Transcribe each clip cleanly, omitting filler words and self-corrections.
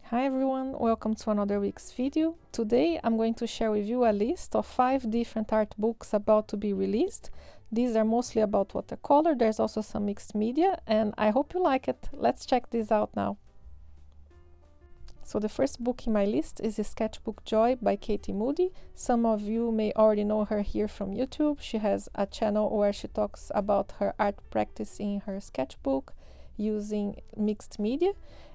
Hi everyone, welcome to another week's video. Today I'm going to share with you a list of 5 different art books about to be released. These are mostly about watercolor, there's also some mixed media, and I hope you like it. Let's check this out now. So the first book in my list is Sketchbook Joy by Katie Moody. Some of you may already know her here from YouTube. She has a channel where she talks about her art practice in her sketchbook using mixed media.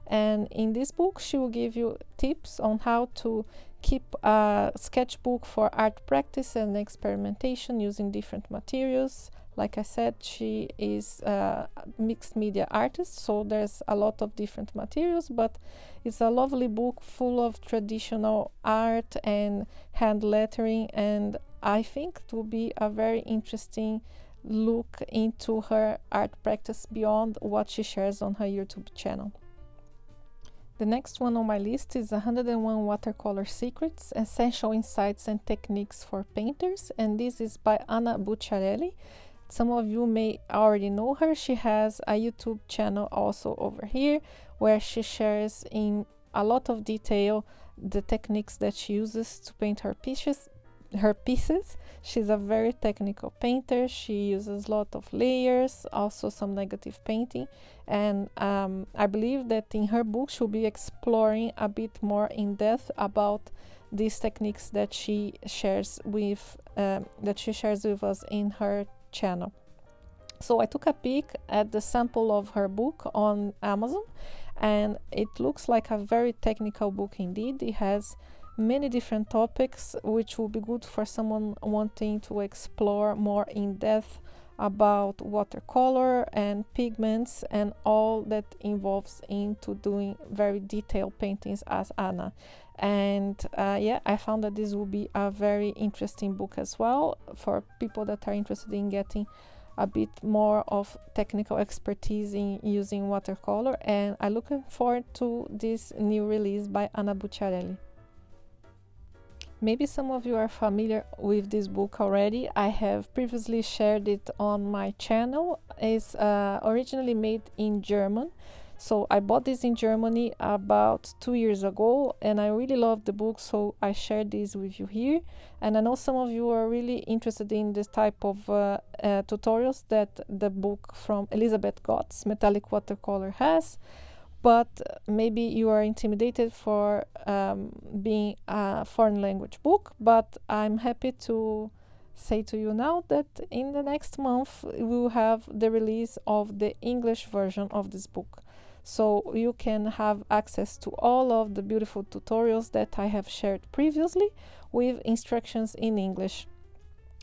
And in this book, she will give you tips on how to keep a sketchbook for art practice and experimentation using different materials. Like I said, she is a mixed media artist, so there's a lot of different materials, but it's a lovely book full of traditional art and hand lettering, and I think it will be a very interesting look into her art practice beyond what she shares on her YouTube channel. The next one on my list is 101 Watercolor Secrets, Essential Insights and Techniques for Painters, and this is by Anna Bucciarelli. Some of you may already know her. She has a YouTube channel also over here where she shares in a lot of detail the techniques that she uses to paint her pieces. She's a very technical painter. She uses a lot of layers, also some negative painting, and I believe that in her book she'll be exploring a bit more in depth about these techniques that she shares with us in her channel. So I took a peek at the sample of her book on Amazon, and it looks like a very technical book indeed. It has many different topics, which will be good for someone wanting to explore more in depth about watercolor and pigments and all that involves into doing very detailed paintings as Anna. And yeah, I found that this will be a very interesting book as well for people that are interested in getting a bit more of technical expertise in using watercolor, and I'm looking forward to this new release by Anna Bucciarelli. Maybe some of you are familiar with this book already. I have previously shared it on my channel. It's originally made in German. So I bought this in Germany about 2 years ago, and I really loved the book, so I shared this with you here. And I know some of you are really interested in this type of tutorials that the book from Elizabeth Gotz, Metallic Watercolor, has. But maybe you are intimidated for being a foreign language book, but I'm happy to say to you now that in the next month we will have the release of the English version of this book. So you can have access to all of the beautiful tutorials that I have shared previously with instructions in English.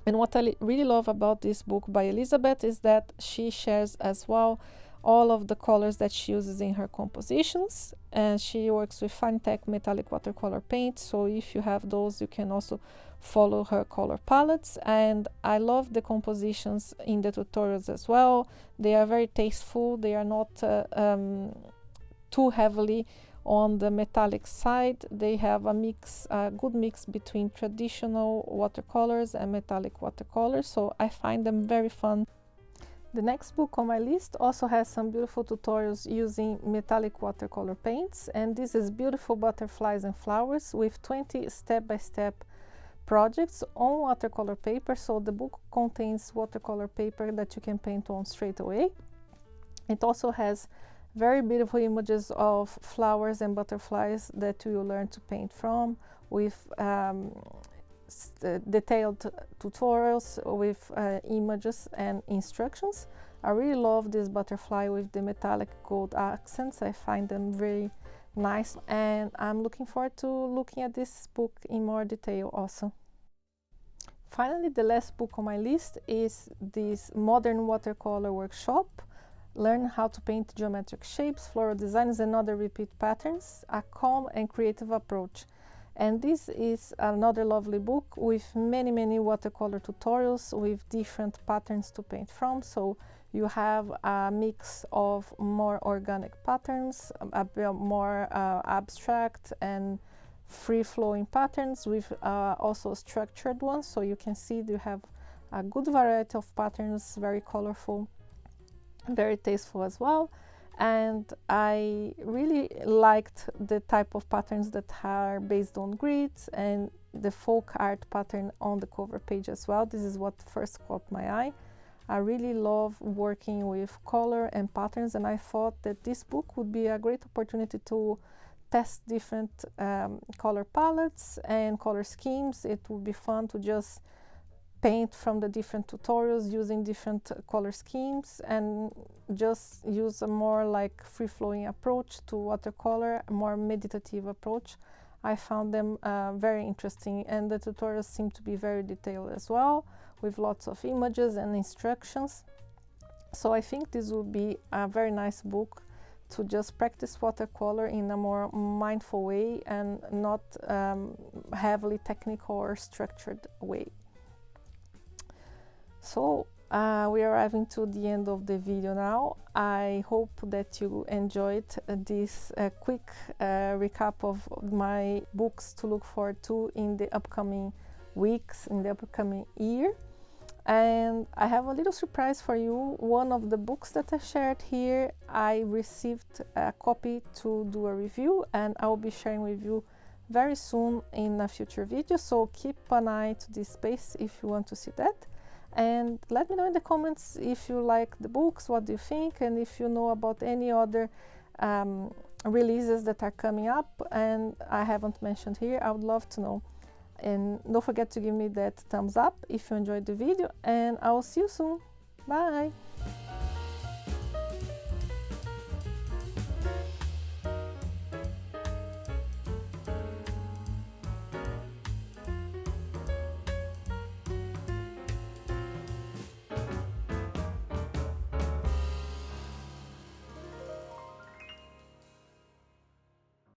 And what I really love about this book by Elizabeth is that she shares as well all of the colors that she uses in her compositions, and she works with fine-tech metallic watercolor paint, so if you have those you can also follow her color palettes. And I love the compositions in the tutorials as well. They are very tasteful, they are not too heavily on the metallic side. They have a good mix between traditional watercolors and metallic watercolors, so I find them very fun. The next book on my list also has some beautiful tutorials using metallic watercolor paints, and this is Beautiful Butterflies and Flowers with 20 step-by-step projects on watercolor paper. So the book contains watercolor paper that you can paint on straight away. It also has very beautiful images of flowers and butterflies that you will learn to paint from, with detailed tutorials with images and instructions. I really love this butterfly with the metallic gold accents. I find them very nice, and I'm looking forward to looking at this book in more detail also. Finally, the last book on my list is this Modern Watercolor Workshop. Learn how to paint geometric shapes, floral designs and other repeat patterns, a calm and creative approach. And this is another lovely book with many watercolor tutorials with different patterns to paint from. So you have a mix of more organic patterns, a bit more abstract and free-flowing patterns, with also structured ones. So you can see you have a good variety of patterns, very colorful, very tasteful as well. and I really liked the type of patterns that are based on grids and the folk art pattern on the cover page as well. This is what first caught my eye. I really love working with color and patterns, and I thought that this book would be a great opportunity to test different color palettes and color schemes. It would be fun to just paint from the different tutorials using different color schemes and just use a more like free-flowing approach to watercolor, a more meditative approach. I found them very interesting, and the tutorials seem to be very detailed as well, with lots of images and instructions. So I think this will be a very nice book to just practice watercolor in a more mindful way and not heavily technical or structured way. So we are arriving to the end of the video now. I hope that you enjoyed this quick recap of my books to look forward to in the upcoming weeks, in the upcoming year. And I have a little surprise for you. One of the books that I shared here, I received a copy to do a review, and I will be sharing with you very soon in a future video. So keep an eye to this space if you want to see that. And let me know in the comments if you like the books, what do you think, and if you know about any other releases that are coming up and I haven't mentioned here. I would love to know. And don't forget to give me that thumbs up if you enjoyed the video, and I will see you soon. Bye!